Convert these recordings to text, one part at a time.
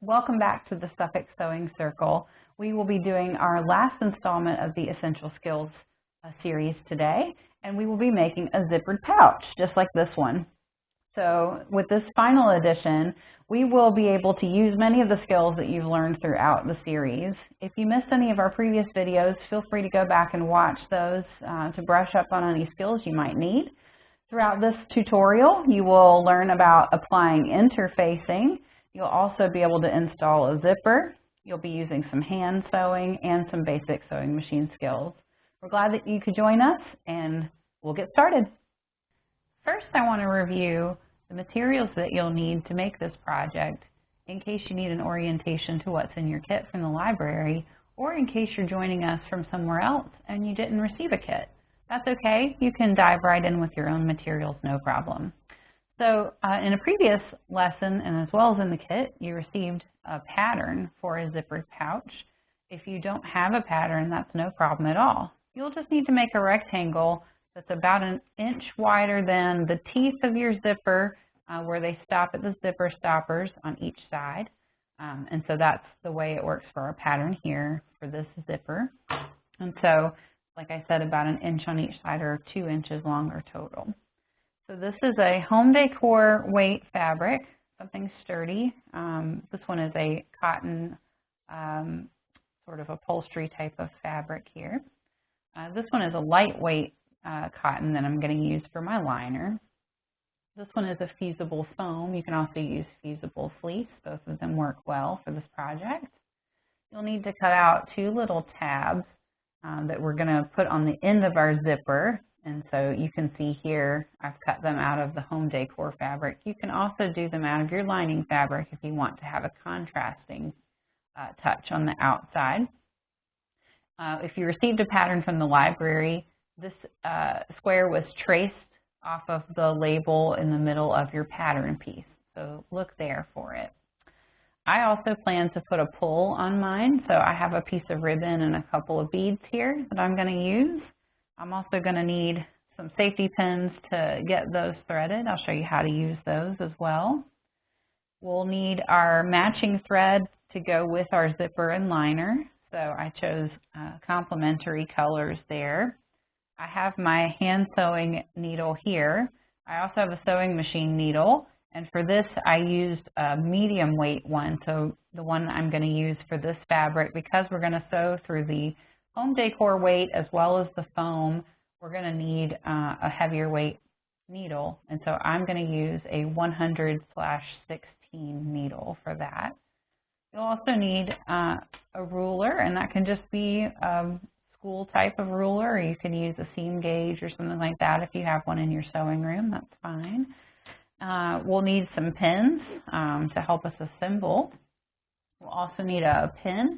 Welcome back to the Suffolk Sewing Circle. We will be doing our last installment of the Essential Skills series today, and we will be making a zippered pouch, just like this one. So with this final edition, we will be able to use many of the skills that you've learned throughout the series. If you missed any of our previous videos, feel free to go back and watch those to brush up on any skills you might need. Throughout this tutorial, you will learn about applying interfacing. You'll also be able to install a zipper. You'll be using some hand sewing and some basic sewing machine skills. We're glad that you could join us, and we'll get started. First, I want to review the materials that you'll need to make this project in case you need an orientation to what's in your kit from the library, or in case you're joining us from somewhere else and you didn't receive a kit. That's okay. You can dive right in with your own materials, no problem. So in a previous lesson, and as well as in the kit, you received a pattern for a zippered pouch. If you don't have a pattern, that's no problem at all. You'll just need to make a rectangle that's about an inch wider than the teeth of your zipper, where they stop at the zipper stoppers on each side. And so that's the way it works for our pattern here for this zipper. And so, like I said, about an inch on each side, or 2 inches longer total. So this is a home decor weight fabric, something sturdy. This one is a cotton sort of upholstery type of fabric here. This one is a lightweight cotton that I'm going to use for my liner. This one is a fusible foam. You can also use fusible fleece. Both of them work well for this project. You'll need to cut out 2 little tabs that we're going to put on the end of our zipper. And so you can see here, I've cut them out of the home decor fabric. You can also do them out of your lining fabric if you want to have a contrasting touch on the outside. If you received a pattern from the library, this square was traced off of the label in the middle of your pattern piece. So look there for it. I also plan to put a pull on mine. So I have a piece of ribbon and a couple of beads here that I'm going to use. I'm also going to need some safety pins to get those threaded. I'll show you how to use those as well. We'll need our matching thread to go with our zipper and liner. So I chose complementary colors there. I have my hand sewing needle here. I also have a sewing machine needle. And for this, I used a medium weight one. So the one I'm going to use for this fabric, because we're going to sew through the home decor weight as well as the foam, we're going to need a heavier weight needle. And so I'm going to use a 100/16 needle for that. You'll also need a ruler, and that can just be a school type of ruler, or you can use a seam gauge or something like that if you have one in your sewing room. That's fine. We'll need some pins to help us assemble. We'll also need a pin.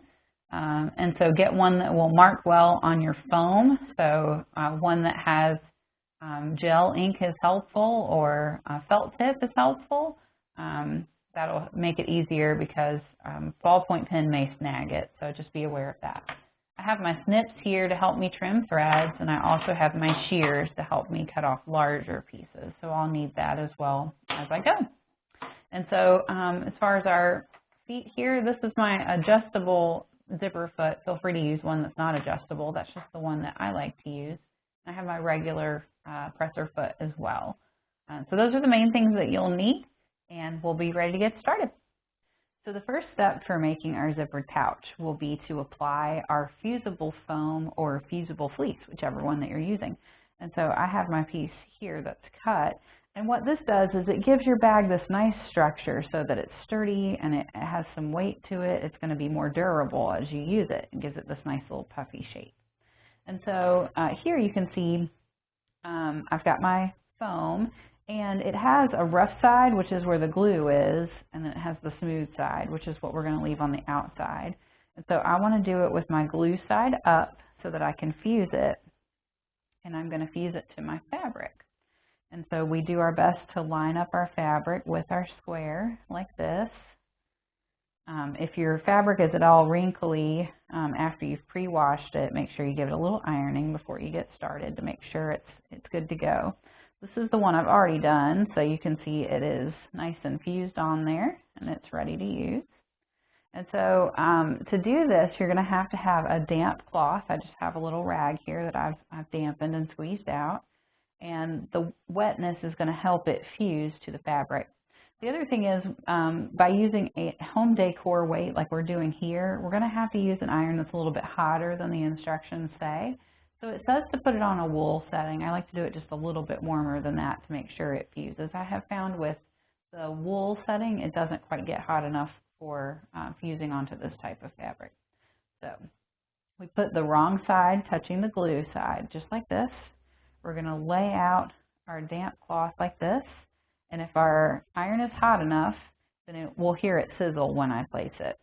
And so get one that will mark well on your foam. So one that has gel ink is helpful, or felt tip is helpful. That'll make it easier because ballpoint pen may snag it, so just be aware of that. I have my snips here to help me trim threads, and I also have my shears to help me cut off larger pieces. So I'll need that as well as I go. And so as far as our feet here, this is my adjustable zipper foot. Feel free to use one that's not adjustable. That's just the one that I like to use. I have my regular presser foot as well. So those are the main things that you'll need, and we'll be ready to get started. So the first step for making our zippered pouch will be to apply our fusible foam or fusible fleece, whichever one that you're using. And so I have my piece here that's cut. And what this does is it gives your bag this nice structure so that it's sturdy and it has some weight to it. It's going to be more durable as you use it. It gives it this nice little puffy shape. And so here you can see I've got my foam, and it has a rough side, which is where the glue is, and then it has the smooth side, which is what we're going to leave on the outside. And so I want to do it with my glue side up so that I can fuse it, and I'm going to fuse it to my fabric. And so we do our best to line up our fabric with our square like this. If your fabric is at all wrinkly after you've pre-washed it, make sure you give it a little ironing before you get started to make sure it's good to go. This is the one I've already done, so you can see it is nice and fused on there, and it's ready to use. And so to do this, you're going to have a damp cloth. I just have a little rag here that I've dampened and squeezed out. And the wetness is going to help it fuse to the fabric. The other thing is, by using a home decor weight like we're doing here, we're going to have to use an iron that's a little bit hotter than the instructions say. So it says to put it on a wool setting. I like to do it just a little bit warmer than that to make sure it fuses. I have found with the wool setting, it doesn't quite get hot enough for fusing onto this type of fabric. So we put the wrong side touching the glue side, just like this. We're going to lay out our damp cloth like this. And if our iron is hot enough, then we'll hear it sizzle when I place it.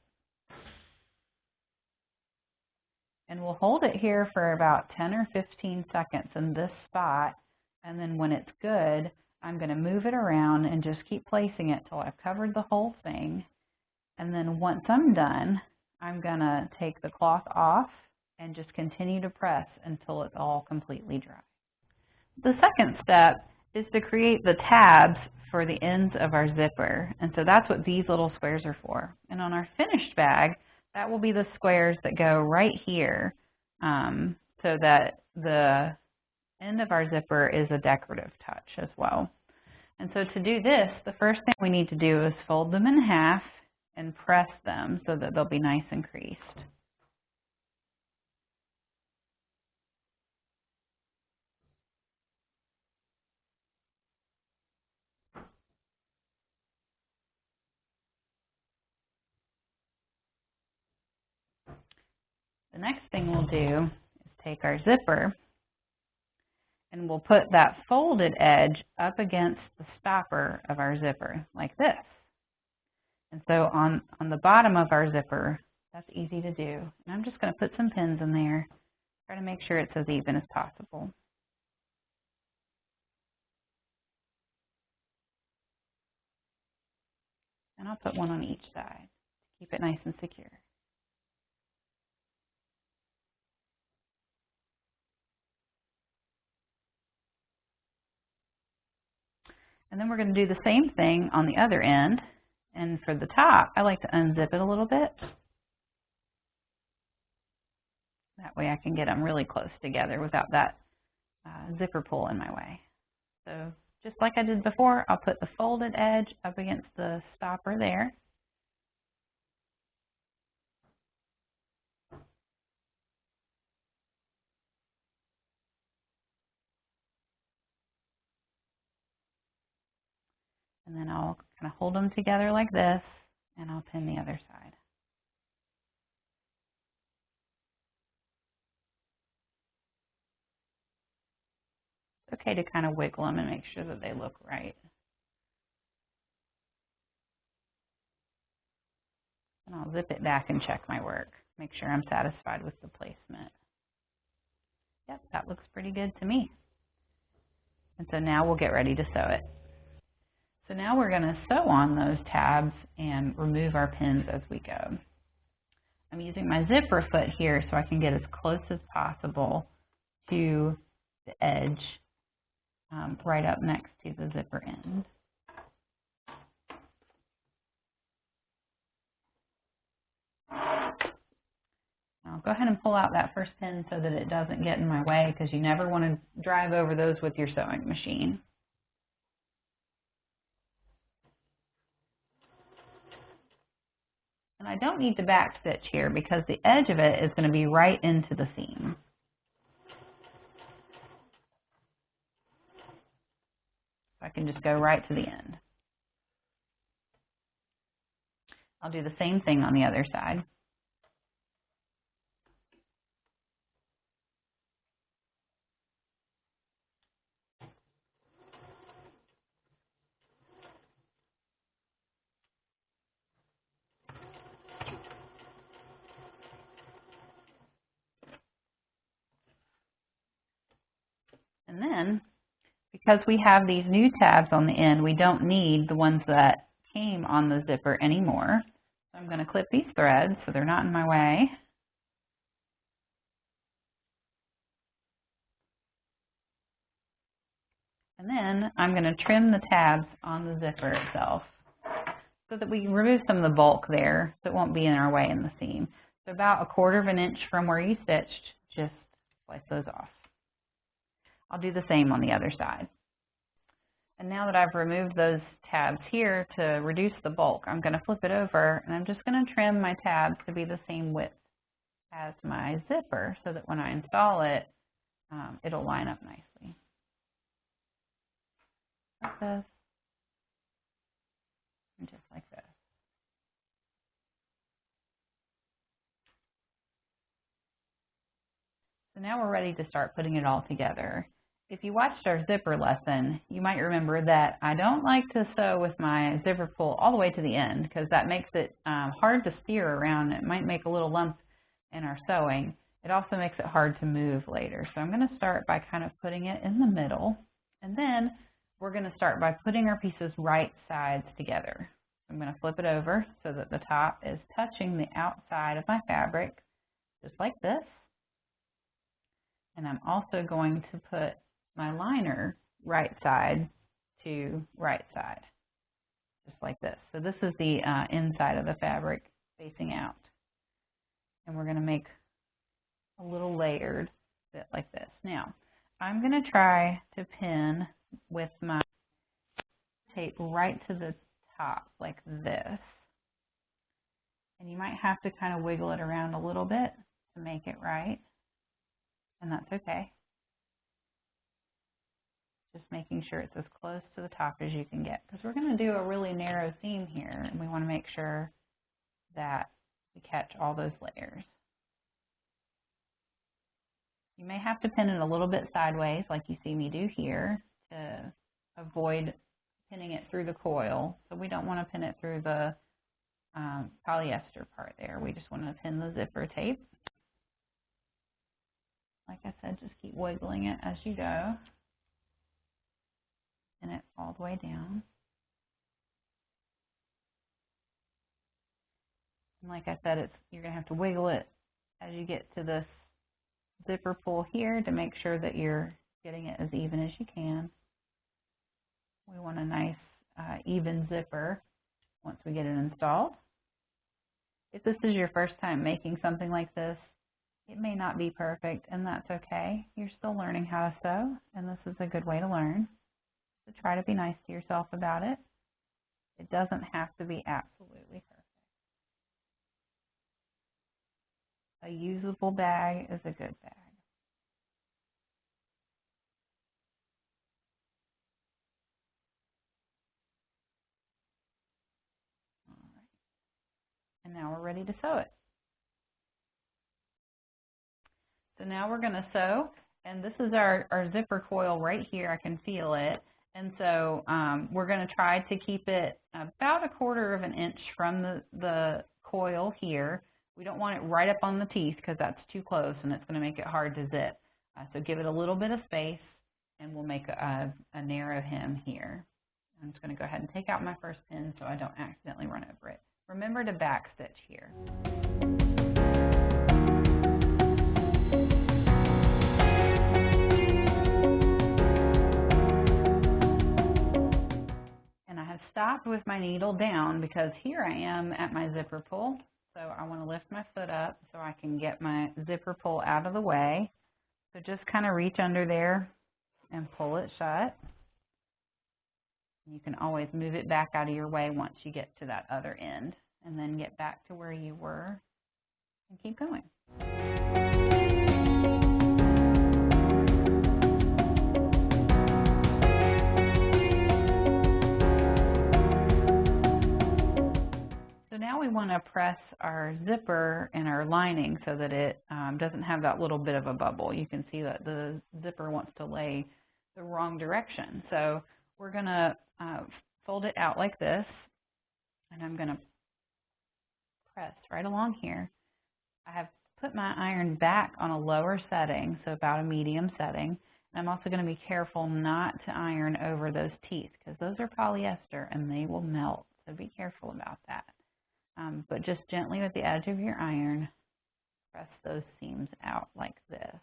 And we'll hold it here for about 10 or 15 seconds in this spot. And then when it's good, I'm going to move it around and just keep placing it till I've covered the whole thing. And then once I'm done, I'm going to take the cloth off and just continue to press until it's all completely dry. The second step is to create the tabs for the ends of our zipper. And so that's what these little squares are for. And on our finished bag, that will be the squares that go right here so that the end of our zipper is a decorative touch as well. And so to do this, the first thing we need to do is fold them in half and press them so that they'll be nice and creased. The next thing we'll do is take our zipper and we'll put that folded edge up against the stopper of our zipper like this. And so on the bottom of our zipper, that's easy to do. And I'm just going to put some pins in there, try to make sure it's as even as possible. And I'll put one on each side to keep it nice and secure. And then we're going to do the same thing on the other end. And for the top, I like to unzip it a little bit. That way I can get them really close together without that zipper pull in my way. So just like I did before, I'll put the folded edge up against the stopper there. And then I'll kind of hold them together like this, and I'll pin the other side. It's okay to kind of wiggle them and make sure that they look right. And I'll zip it back and check my work. Make sure I'm satisfied with the placement. Yep, that looks pretty good to me. And so now we'll get ready to sew it. So now we're going to sew on those tabs and remove our pins as we go. I'm using my zipper foot here so I can get as close as possible to the edge right up next to the zipper end. I'll go ahead and pull out that first pin so that it doesn't get in my way, because you never want to drive over those with your sewing machine. And I don't need the back stitch here because the edge of it is going to be right into the seam. So I can just go right to the end. I'll do the same thing on the other side. And then, because we have these new tabs on the end, we don't need the ones that came on the zipper anymore. So I'm going to clip these threads so they're not in my way. And then I'm going to trim the tabs on the zipper itself. so that we remove some of the bulk there so it won't be in our way in the seam. So about 1/4 of an inch from where you stitched, just slice those off. I'll do the same on the other side. And now that I've removed those tabs here to reduce the bulk, I'm going to flip it over and I'm just going to trim my tabs to be the same width as my zipper so that when I install it, it'll line up nicely. Like this, and just like this. So now we're ready to start putting it all together. If you watched our zipper lesson, you might remember that I don't like to sew with my zipper pull all the way to the end because that makes it hard to steer around. It might make a little lump in our sewing. It also makes it hard to move later. So I'm going to start by kind of putting it in the middle, and then we're going to start by putting our pieces right sides together. I'm going to flip it over so that the top is touching the outside of my fabric, just like this. And I'm also going to put my liner right side to right side, just like this. So this is the inside of the fabric facing out. And we're going to make a little layered bit like this. Now, I'm going to try to pin with my tape right to the top like this. And you might have to kind of wiggle it around a little bit to make it right. And that's okay. Just making sure it's as close to the top as you can get, because we're going to do a really narrow seam here, and we want to make sure that we catch all those layers. You may have to pin it a little bit sideways, like you see me do here, to avoid pinning it through the coil. So we don't want to pin it through the polyester part there. We just want to pin the zipper tape. Like I said, just keep wiggling it as you go. Pin it all the way down. And like I said, you're going to have to wiggle it as you get to this zipper pull here to make sure that you're getting it as even as you can. We want a nice even zipper once we get it installed. If this is your first time making something like this, it may not be perfect, and that's okay. You're still learning how to sew, and this is a good way to learn. So try to be nice to yourself about it. It doesn't have to be absolutely perfect. A usable bag is a good bag. All right. And now we're ready to sew it. So now we're going to sew, and this is our zipper coil right here. I can feel it. And so we're going to try to keep it about 1/4 of an inch from the coil here. We don't want it right up on the teeth because that's too close and it's going to make it hard to zip. So give it a little bit of space, and we'll make a narrow hem here. I'm just going to go ahead and take out my first pin so I don't accidentally run over it. Remember to back stitch here. Stopped with my needle down because here I am at my zipper pull. So I want to lift my foot up so I can get my zipper pull out of the way. So just kind of reach under there and pull it shut. You can always move it back out of your way once you get to that other end, and then get back to where you were and keep going. Now we want to press our zipper and our lining so that it doesn't have that little bit of a bubble. You can see that the zipper wants to lay the wrong direction. So we're going to fold it out like this, and I'm going to press right along here. I have put my iron back on a lower setting, so about a medium setting. And I'm also going to be careful not to iron over those teeth because those are polyester and they will melt. So be careful about that. But just gently with the edge of your iron, press those seams out like this.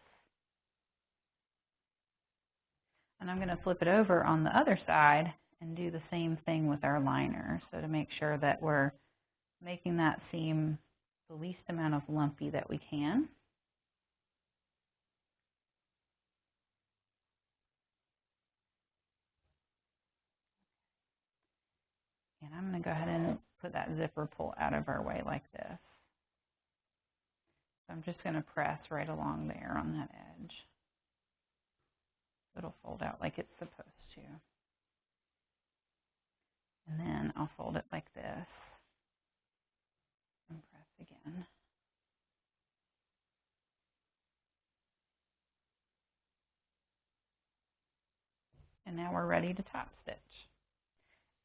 And I'm going to flip it over on the other side and do the same thing with our liner. So to make sure that we're making that seam the least amount of lumpy that we can. And I'm going to go ahead and put that zipper pull out of our way like this. So I'm just going to press right along there on that edge. It'll fold out like it's supposed to. And then I'll fold it like this and press again. And now we're ready to top stitch.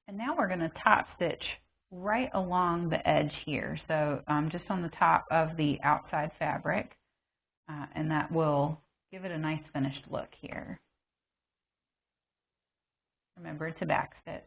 And now we're going to top stitch right along the edge here. So just on the top of the outside fabric, and that will give it a nice finished look here. Remember to back stitch.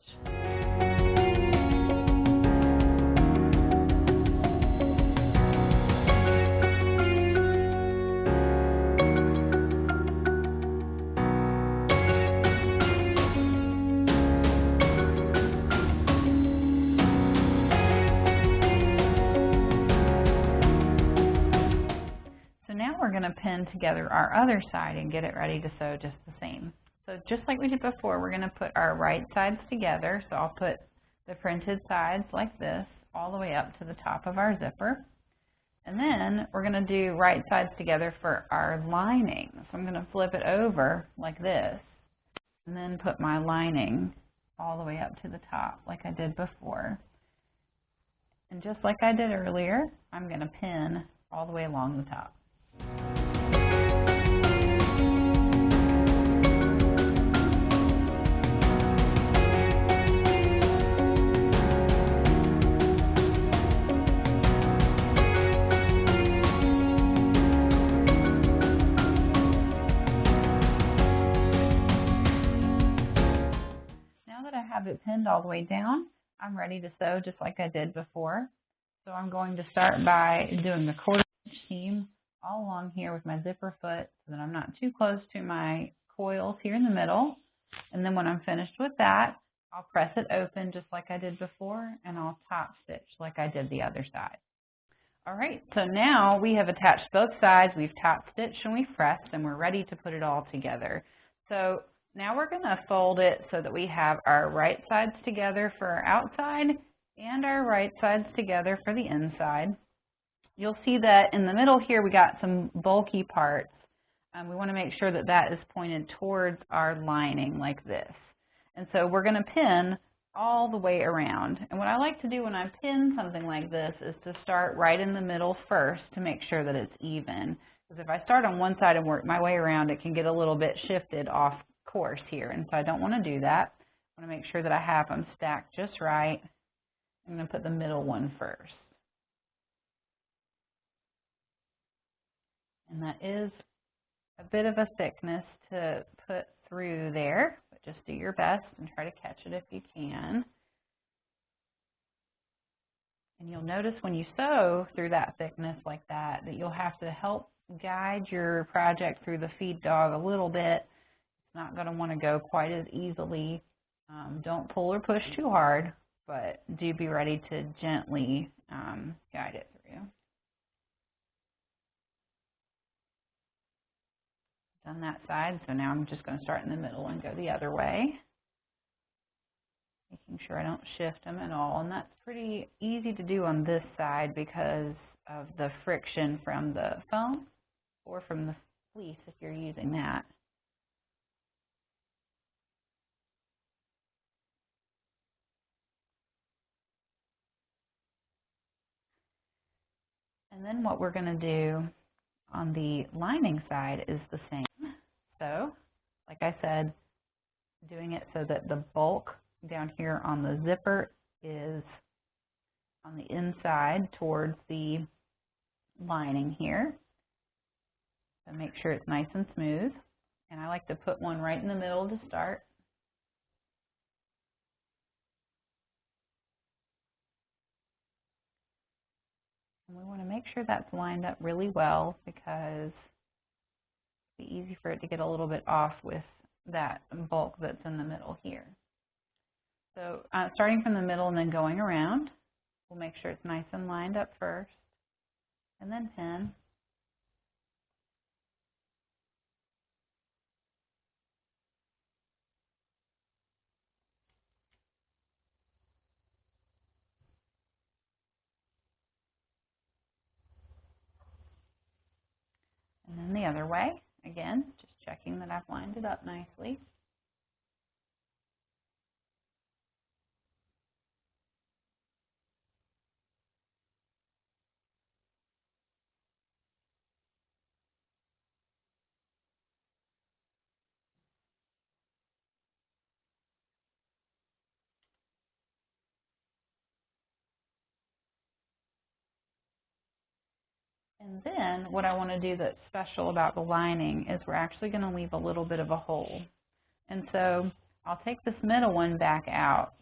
We're going to pin together our other side and get it ready to sew just the same. So just like we did before, we're going to put our right sides together. So I'll put the printed sides like this all the way up to the top of our zipper. And then we're going to do right sides together for our lining. So I'm going to flip it over like this and then put my lining all the way up to the top like I did before. And just like I did earlier, I'm going to pin all the way along the top. Now that I have it pinned all the way down, I'm ready to sew just like I did before. So I'm going to start by doing the 1/4 inch seam all along here with my zipper foot so that I'm not too close to my coils here in the middle. And then when I'm finished with that, I'll press it open just like I did before, and I'll top stitch like I did the other side. All right, so now we have attached both sides, we've top stitched and we've pressed, and we're ready to put it all together. So now we're going to fold it so that we have our right sides together for our outside and our right sides together for the inside. You'll see that in the middle here we got some bulky parts. We want to make sure that that is pointed towards our lining like this. And so we're going to pin all the way around. And what I like to do when I pin something like this is to start right in the middle first to make sure that it's even. Because if I start on one side and work my way around, it can get a little bit shifted off course here. And so I don't want to do that. I want to make sure that I have them stacked just right. I'm going to put the middle one first. And that is a bit of a thickness to put through there, but just do your best and try to catch it if you can. And you'll notice when you sew through that thickness like that, that you'll have to help guide your project through the feed dog a little bit. It's not going to want to go quite as easily. Don't pull or push too hard, but do be ready to gently guide it through. Done that side, so now I'm just going to start in the middle and go the other way, making sure I don't shift them at all. And that's pretty easy to do on this side because of the friction from the foam or from the fleece if you're using that. And then what we're going to do on the lining side is the same. So, like I said, doing it so that the bulk down here on the zipper is on the inside towards the lining here. So make sure it's nice and smooth. And I like to put one right in the middle to start. And we want to make sure that's lined up really well because it's easy for it to get a little bit off with that bulk that's in the middle here. So starting from the middle and then going around, we'll make sure it's nice and lined up first, and then pin. And then the other way, again, just checking that I've lined it up nicely. And then what I want to do that's special about the lining is we're actually going to leave a little bit of a hole. And so I'll take this middle one back out.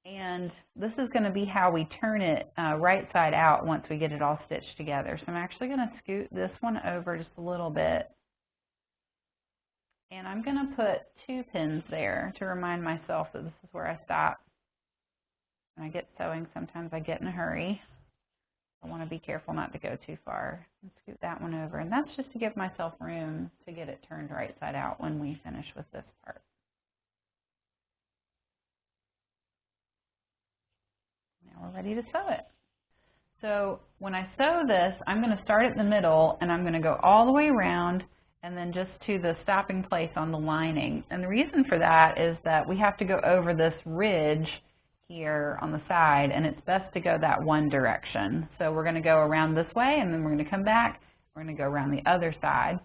And this is going to be how we turn it right side out once we get it all stitched together. So I'm actually going to scoot this one over just a little bit. And I'm going to put 2 pins there to remind myself that this is where I stop. When I get sewing, sometimes I get in a hurry. I want to be careful not to go too far. And scoot that one over. And that's just to give myself room to get it turned right side out when we finish with this part. Now we're ready to sew it. So when I sew this, I'm going to start at the middle and I'm going to go all the way around and then just to the stopping place on the lining. And the reason for that is that we have to go over this ridge here on the side, and it's best to go that one direction. So we're going to go around this way, and then we're going to come back. We're going to go around the other side.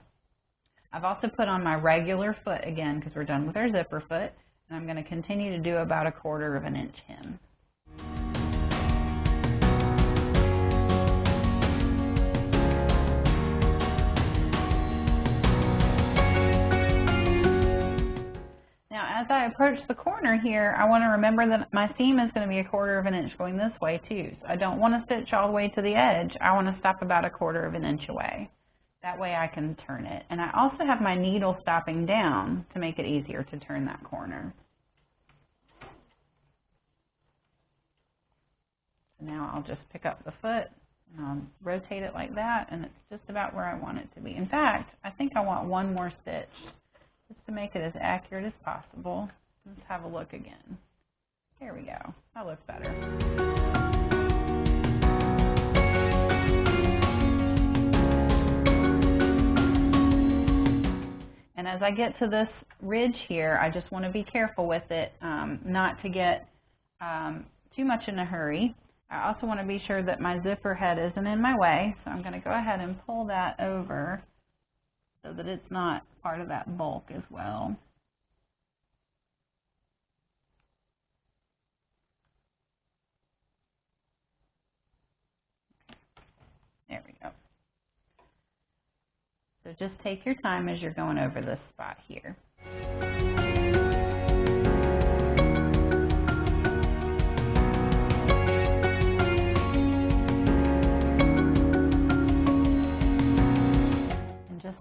I've also put on my regular foot again because we're done with our zipper foot, and I'm going to continue to do about 1/4 of an inch hem. As I approach the corner here, I want to remember that my seam is going to be 1/4 of an inch going this way too. So I don't want to stitch all the way to the edge. I want to stop about 1/4 of an inch away. That way I can turn it. And I also have my needle stopping down to make it easier to turn that corner. So now I'll just pick up the foot and I'll rotate it like that, and it's just about where I want it to be. In fact, I think I want one more stitch, just to make it as accurate as possible. Let's have a look again. There we go. That looks better. And as I get to this ridge here, I just want to be careful with it, not to get too much in a hurry. I also want to be sure that my zipper head isn't in my way, so I'm going to go ahead and pull that over so that it's not part of that bulk as well. There we go. So just take your time as you're going over this spot here.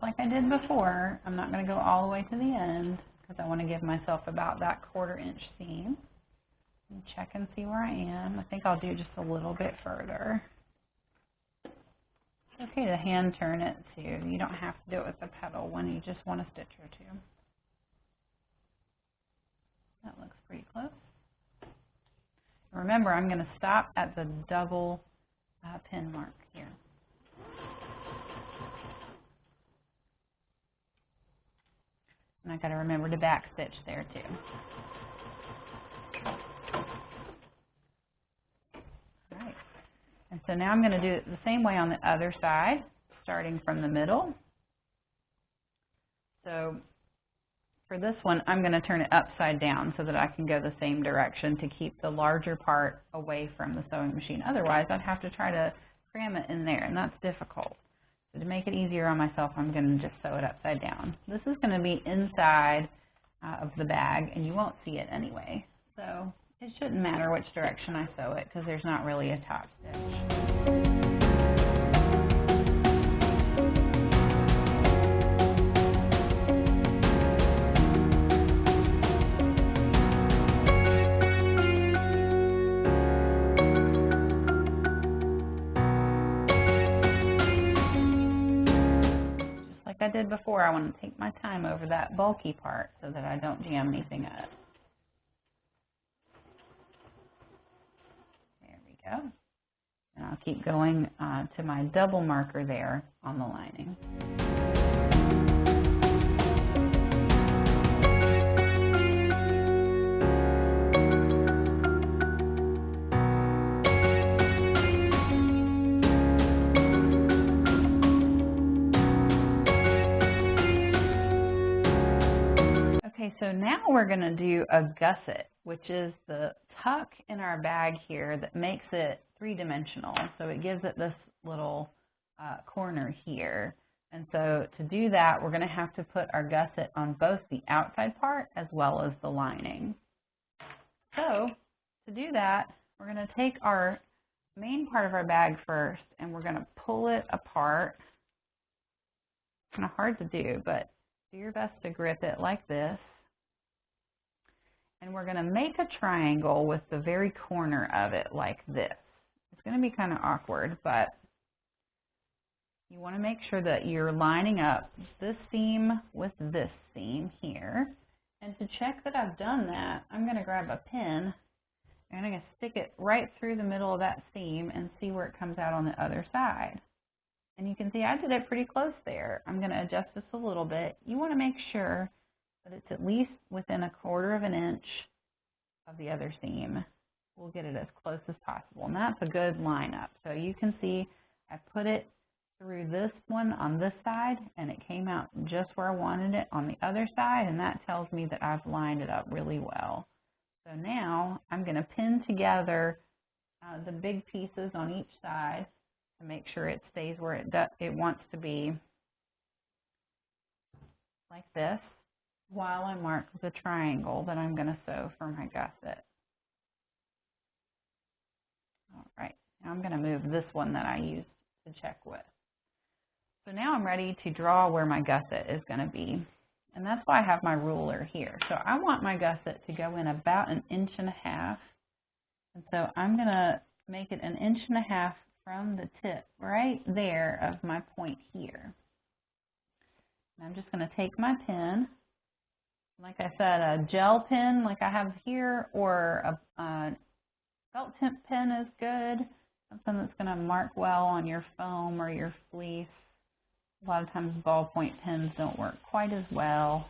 Like I did before, I'm not going to go all the way to the end because I want to give myself about that 1/4 inch seam. And check and see where I am. I think I'll do just a little bit further. It's okay to hand turn it too. You don't have to do it with the pedal when you just want a stitch or two. That looks pretty close. Remember, I'm going to stop at the double pin mark here. And I've got to remember to back stitch there too. All right. And so now I'm going to do it the same way on the other side, starting from the middle. So for this one, I'm going to turn it upside down so that I can go the same direction to keep the larger part away from the sewing machine. Otherwise, I'd have to try to cram it in there, and that's difficult. So to make it easier on myself, I'm going to just sew it upside down. This is going to be inside of the bag, and you won't see it anyway. So it shouldn't matter which direction I sew it because there's not really a top stitch. before, I want to take my time over that bulky part so that I don't jam anything up. There we go. And I'll keep going to my double marker there on the lining. Okay, so now we're going to do a gusset, which is the tuck in our bag here that makes it three-dimensional. So it gives it this little corner here. And so to do that, we're going to have to put our gusset on both the outside part as well as the lining. So to do that, we're going to take our main part of our bag first, and we're going to pull it apart. It's kind of hard to do, but do your best to grip it like this. And we're going to make a triangle with the very corner of it like this. It's going to be kind of awkward, but you want to make sure that you're lining up this seam with this seam here. And to check that I've done that, I'm going to grab a pin and I'm going to stick it right through the middle of that seam and see where it comes out on the other side. And you can see I did it pretty close there. I'm going to adjust this a little bit. You want to make sure that it's at least within 1/4 of an inch of the other seam. We'll get it as close as possible. And that's a good lineup. So you can see I put it through this one on this side, and it came out just where I wanted it on the other side, and that tells me that I've lined it up really well. So now I'm going to pin together the big pieces on each side to make sure it stays where it wants to be, like this, while I mark the triangle that I'm going to sew for my gusset. All right, now I'm going to move this one that I used to check with. So now I'm ready to draw where my gusset is going to be, and that's why I have my ruler here. So I want my gusset to go in about 1.5 inches, and so I'm going to make it 1.5 inches from the tip right there of my point here. And I'm just going to take my pen. Like I said, a gel pen like I have here, or a felt tip pen is good. Something that's going to mark well on your foam or your fleece. A lot of times ballpoint pens don't work quite as well.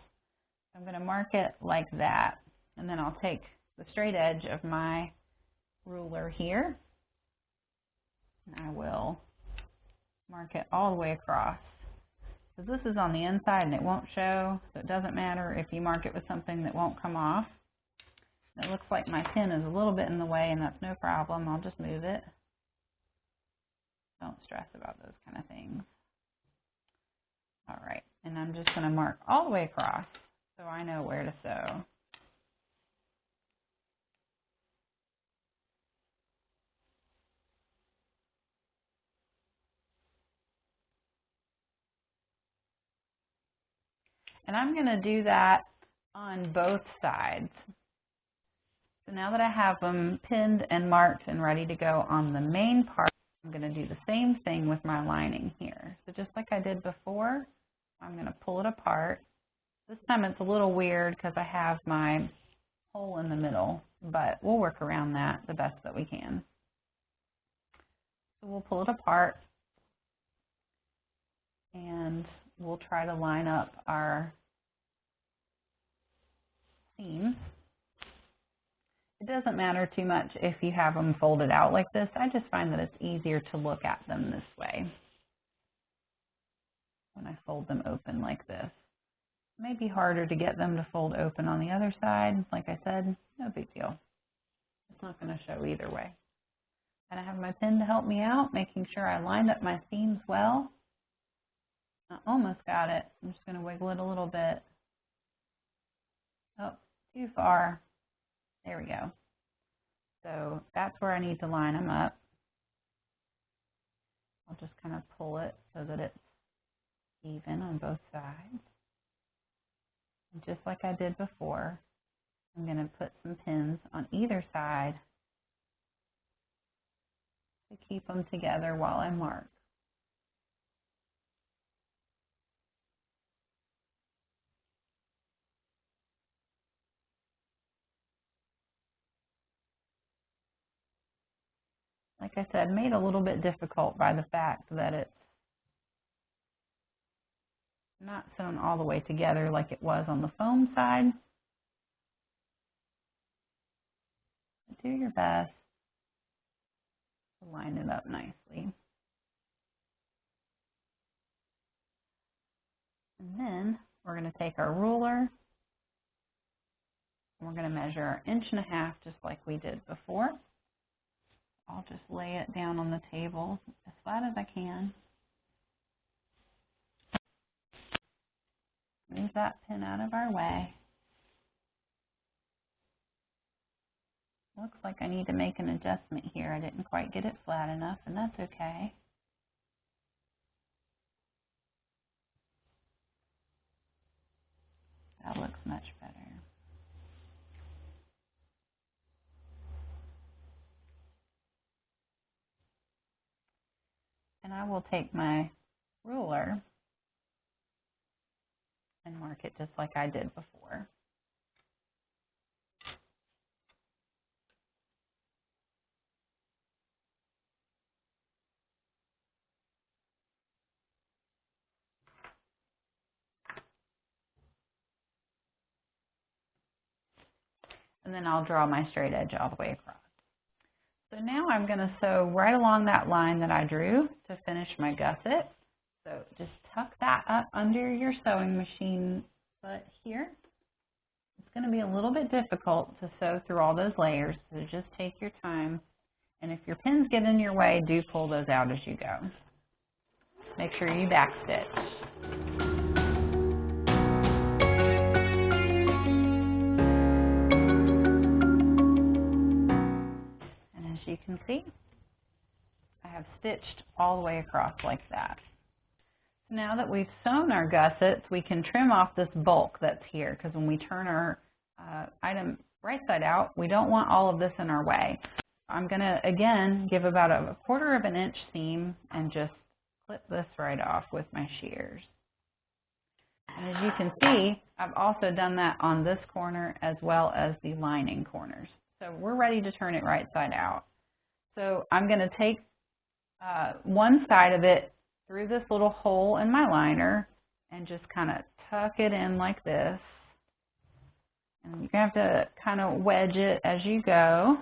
I'm going to mark it like that. And then I'll take the straight edge of my ruler here, and I will mark it all the way across. Because this is on the inside and it won't show, so it doesn't matter if you mark it with something that won't come off. It looks like my pin is a little bit in the way, and that's no problem. I'll just move it. Don't stress about those kind of things. All right, and I'm just going to mark all the way across so I know where to sew. And I'm going to do that on both sides. So now that I have them pinned and marked and ready to go on the main part, I'm going to do the same thing with my lining here. So just like I did before, I'm going to pull it apart. This time it's a little weird because I have my hole in the middle, but we'll work around that the best that we can. So we'll pull it apart, and we'll try to line up our seams. It doesn't matter too much if you have them folded out like this. I just find that it's easier to look at them this way when I fold them open like this. It may be harder to get them to fold open on the other side. Like I said, no big deal. It's not going to show either way. And I have my pin to help me out, making sure I lined up my seams well. I almost got it. I'm just going to wiggle it a little bit. Oh, too far. There we go. So that's where I need to line them up. I'll just kind of pull it so that it's even on both sides. And just like I did before, I'm going to put some pins on either side to keep them together while I mark. like I said, made a little bit difficult by the fact that it's not sewn all the way together like it was on the foam side. Do your best to line it up nicely. And then we're going to take our ruler and we're going to measure 1.5 inches just like we did before. I'll just lay it down on the table as flat as I can. Move that pin out of our way. Looks like I need to make an adjustment here. I didn't quite get it flat enough, and that's okay. That looks much better. And I will take my ruler and mark it just like I did before. And then I'll draw my straight edge all the way across. So now I'm going to sew right along that line that I drew to finish my gusset. So just tuck that up under your sewing machine foot here. It's going to be a little bit difficult to sew through all those layers, so just take your time. And if your pins get in your way, do pull those out as you go. Make sure you backstitch. You can see I have stitched all the way across like that. Now that we've sewn our gussets, we can trim off this bulk that's here, because when we turn our item right side out, we don't want all of this in our way. I'm going to again give about a 1/4 inch seam and just clip this right off with my shears. And as you can see, I've also done that on this corner as well as the lining corners. So we're ready to turn it right side out. So I'm going to take one side of it through this little hole in my liner and just kind of tuck it in like this. And you're going to have to kind of wedge it as you go.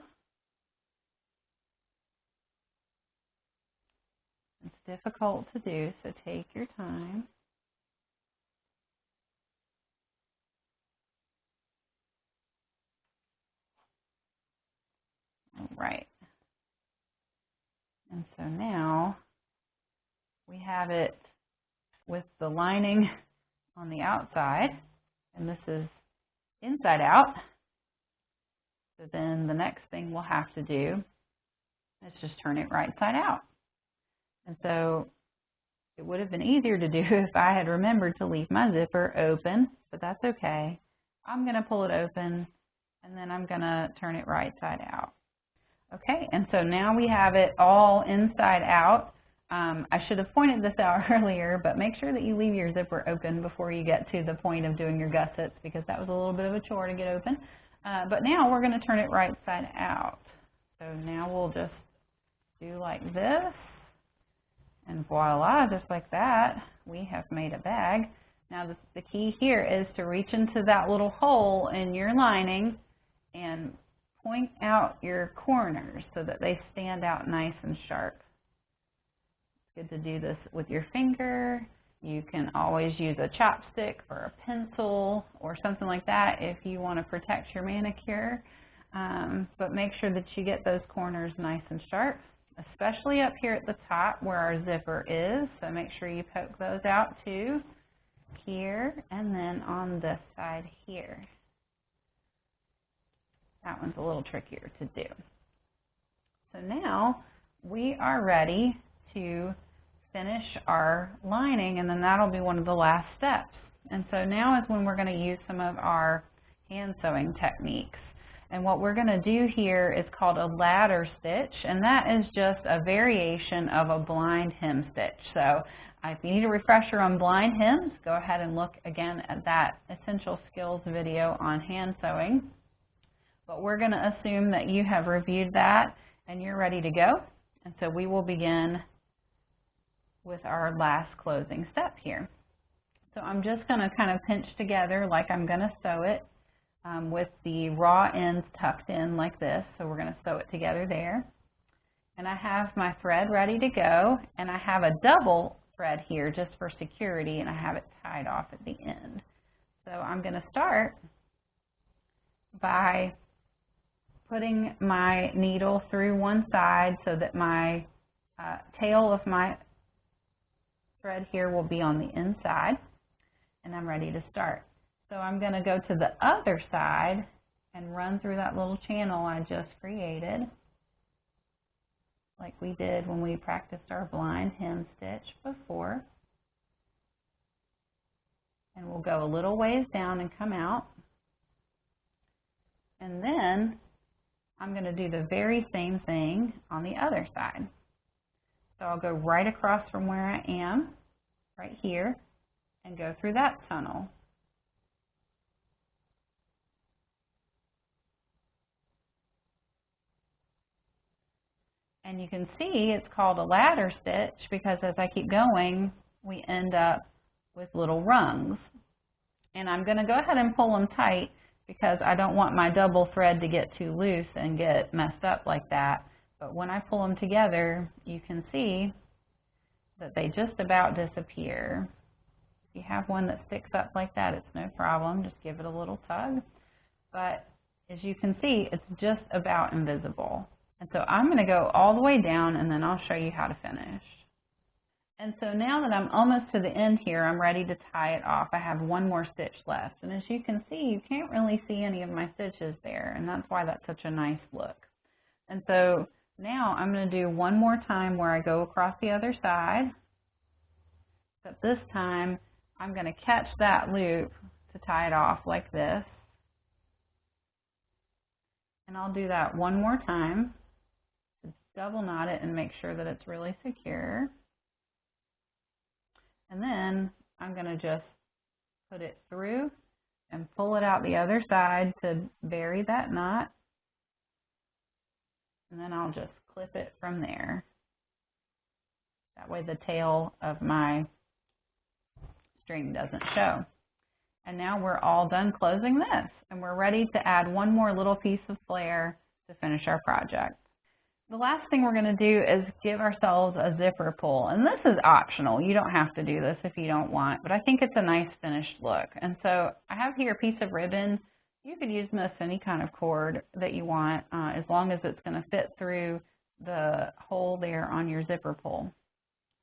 It's difficult to do, so take your time. All right. And so now we have it with the lining on the outside, and this is inside out. So then the next thing we'll have to do is just turn it right side out. And so it would have been easier to do if I had remembered to leave my zipper open, but that's okay. I'm going to pull it open, and then I'm going to turn it right side out. Okay, and so now we have it all inside out. I should have pointed this out earlier, but make sure that you leave your zipper open before you get to the point of doing your gussets, because that was a little bit of a chore to get open. But now we're going to turn it right side out. So now we'll just do like this, and voila, just like that, we have made a bag. Now the key here is to reach into that little hole in your lining and point out your corners so that they stand out nice and sharp. It's good to do this with your finger. You can always use a chopstick or a pencil or something like that if you want to protect your manicure. But make sure that you get those corners nice and sharp, especially up here at the top where our zipper is. So make sure you poke those out too, here and then on this side here. That one's a little trickier to do. So now we are ready to finish our lining, and then that'll be one of the last steps. And so now is when we're going to use some of our hand sewing techniques. And what we're going to do here is called a ladder stitch, and that is just a variation of a blind hem stitch. So if you need a refresher on blind hems, go ahead and look again at that Essential Skills video on hand sewing. But we're going to assume that you have reviewed that and you're ready to go. And so we will begin with our last closing step here. So I'm just going to kind of pinch together like I'm going to sew it with the raw ends tucked in like this. So we're going to sew it together there. And I have my thread ready to go, and I have a double thread here just for security, and I have it tied off at the end. So I'm going to start by putting my needle through one side so that my tail of my thread here will be on the inside, and I'm ready to start. So I'm going to go to the other side and run through that little channel I just created, like we did when we practiced our blind hem stitch before. And we'll go a little ways down and come out. And then I'm going to do the very same thing on the other side. So I'll go right across from where I am, right here, and go through that tunnel. And you can see it's called a ladder stitch because as I keep going, we end up with little rungs. And I'm going to go ahead and pull them tight because I don't want my double thread to get too loose and get messed up like that. But when I pull them together, you can see that they just about disappear. If you have one that sticks up like that, it's no problem. Just give it a little tug. But as you can see, it's just about invisible. And so I'm going to go all the way down, and then I'll show you how to finish. And so now that I'm almost to the end here, I'm ready to tie it off. I have one more stitch left. And as you can see, you can't really see any of my stitches there, and that's why that's such a nice look. And so now I'm going to do one more time where I go across the other side. But this time, I'm going to catch that loop to tie it off like this. And I'll do that one more time. Double knot it and make sure that it's really secure. And then I'm going to just put it through and pull it out the other side to bury that knot. And then I'll just clip it from there. That way the tail of my string doesn't show. And now we're all done closing this, and we're ready to add one more little piece of flare to finish our project. The last thing we're going to do is give ourselves a zipper pull, and this is optional. You don't have to do this if you don't want, but I think it's a nice finished look. And so I have here a piece of ribbon. You could use most any kind of cord that you want, as long as it's going to fit through the hole there on your zipper pull.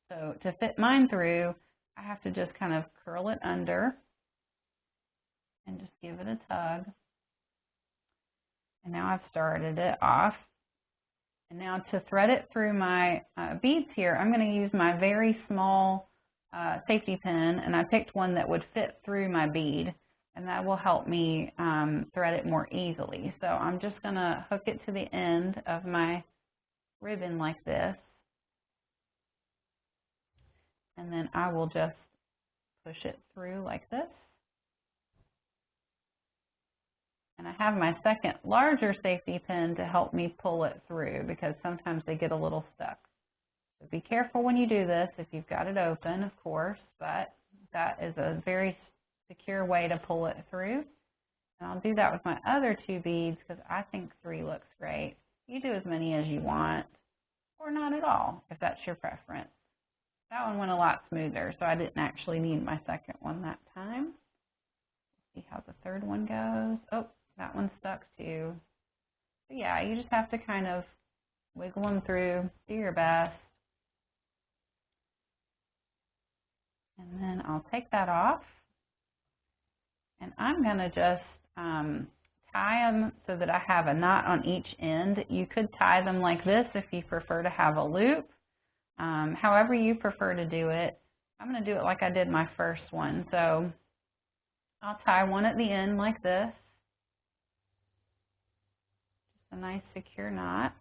So to fit mine through, I have to just kind of curl it under and just give it a tug. And now I've started it off. And now to thread it through my beads here, I'm going to use my very small safety pin, and I picked one that would fit through my bead, and that will help me thread it more easily. So I'm just going to hook it to the end of my ribbon like this, and then I will just push it through like this. And I have my second larger safety pin to help me pull it through because sometimes they get a little stuck. So be careful when you do this if you've got it open, of course, but that is a very secure way to pull it through. And I'll do that with my other two beads because I think 3 looks great. You do as many as you want, or not at all if that's your preference. That one went a lot smoother, so I didn't actually need my second one that time. Let's see how the third one goes. Oh, that one stuck too. So yeah, you just have to kind of wiggle them through, do your best. And then I'll take that off. And I'm going to just tie them so that I have a knot on each end. You could tie them like this if you prefer to have a loop. However you prefer to do it. I'm going to do it like I did my first one. So I'll tie one at the end like this. Just a nice secure knot.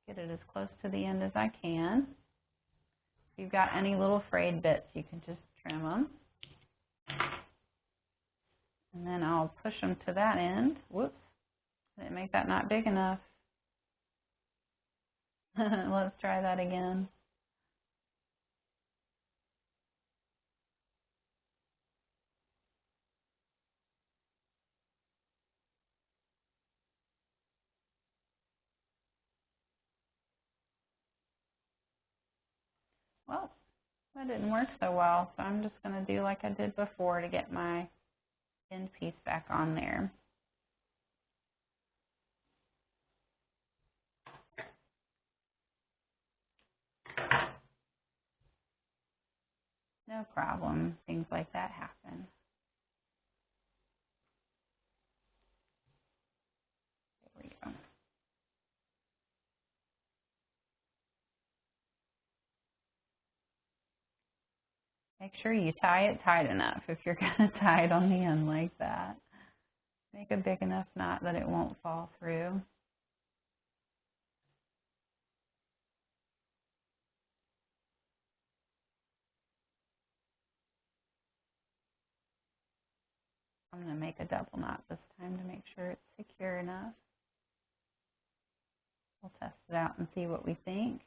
Get it as close to the end as I can. If you've got any little frayed bits, you can just trim them. And then I'll push them to that end. Whoops, I didn't make that knot big enough. Let's try that again. Well, that didn't work so well, so I'm just going to do like I did before to get my end piece back on there. No problem. Things like that happen. There we go. Make sure you tie it tight enough if you're going to tie it on the end like that. Make a big enough knot that it won't fall through. I'm going to make a double knot this time to make sure it's secure enough. We'll test it out and see what we think.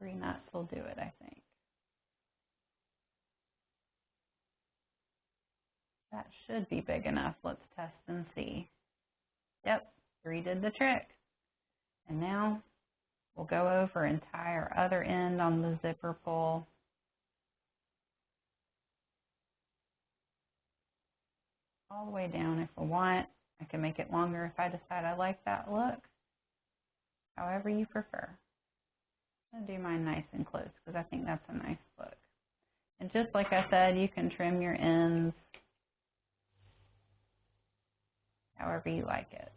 3 knots will do it, I think. That should be big enough. Let's test and see. Yep, 3 did the trick. And now we'll go over and tie our other end on the zipper pull. All the way down if I want. I can make it longer if I decide I like that look. However you prefer. I'm going to do mine nice and close because I think that's a nice look. And just like I said, you can trim your ends however you like it.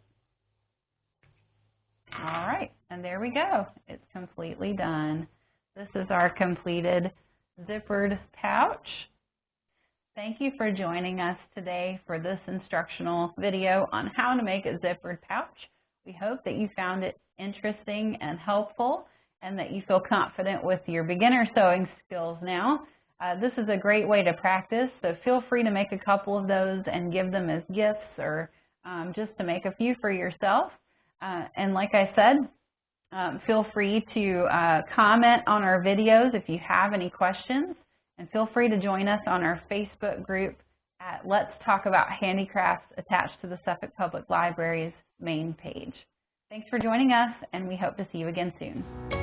All right, and there we go. It's completely done. This is our completed zippered pouch. Thank you for joining us today for this instructional video on how to make a zippered pouch. We hope that you found it interesting and helpful and that you feel confident with your beginner sewing skills now. This is a great way to practice, so feel free to make a couple of those and give them as gifts or just to make a few for yourself. And like I said, feel free to comment on our videos if you have any questions. And feel free to join us on our Facebook group at Let's Talk About Handicrafts attached to the Suffolk Public Library's main page. Thanks for joining us, and we hope to see you again soon.